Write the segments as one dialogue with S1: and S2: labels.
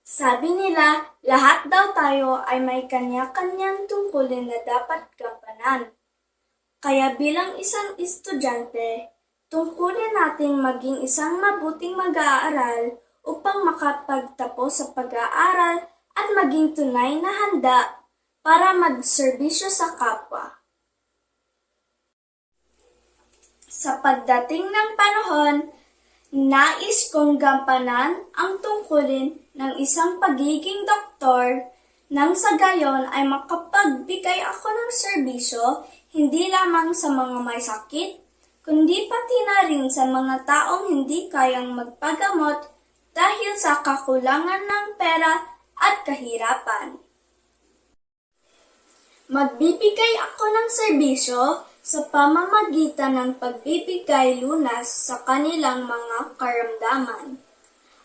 S1: Sabi nila, lahat daw tayo ay may kanya-kanyang tungkulin na dapat gampanan. Kaya bilang isang estudyante, tungkulin nating maging isang mabuting mag-aaral upang makapagtapos sa pag-aaral at maging tunay na handa para magserbisyo sa kapwa. Sa pagdating ng panahon, nais kong gampanan ang tungkulin ng isang pagiging doktor nang sa gayon ay makapagbigay ako ng serbisyo hindi lamang sa mga may sakit, kundi pati na rin sa mga taong hindi kayang magpagamot dahil sa kakulangan ng pera at kahirapan. Magbibigay ako ng serbisyo sa pamamagitan ng pagbibigay lunas sa kanilang mga karamdaman.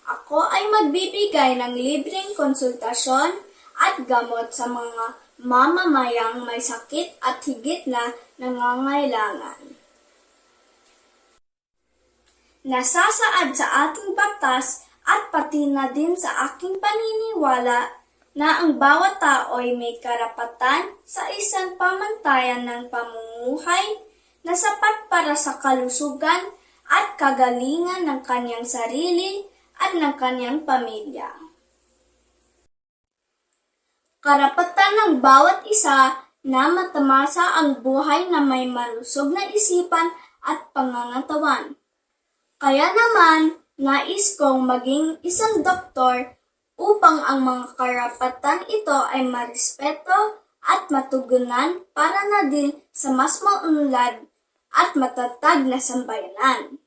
S1: Ako ay magbibigay ng libreng konsultasyon at gamot sa mga mamamayang may sakit at higit na nangangailangan. Nasasaad sa ating batas at pati na din sa aking paniniwala na ang bawat tao ay may karapatan sa isang pamantayan ng pamumuhay na sapat para sa kalusugan at kagalingan ng kanyang sarili at ng kanyang pamilya. Karapatan ng bawat isa na matamasa ang buhay na may malusog na isipan at pangangatawan. Kaya naman, nais kong maging isang doktor upang ang mga karapatan ito ay marespeto at matugunan para na din sa mas maunlad at matatag na sambayanan.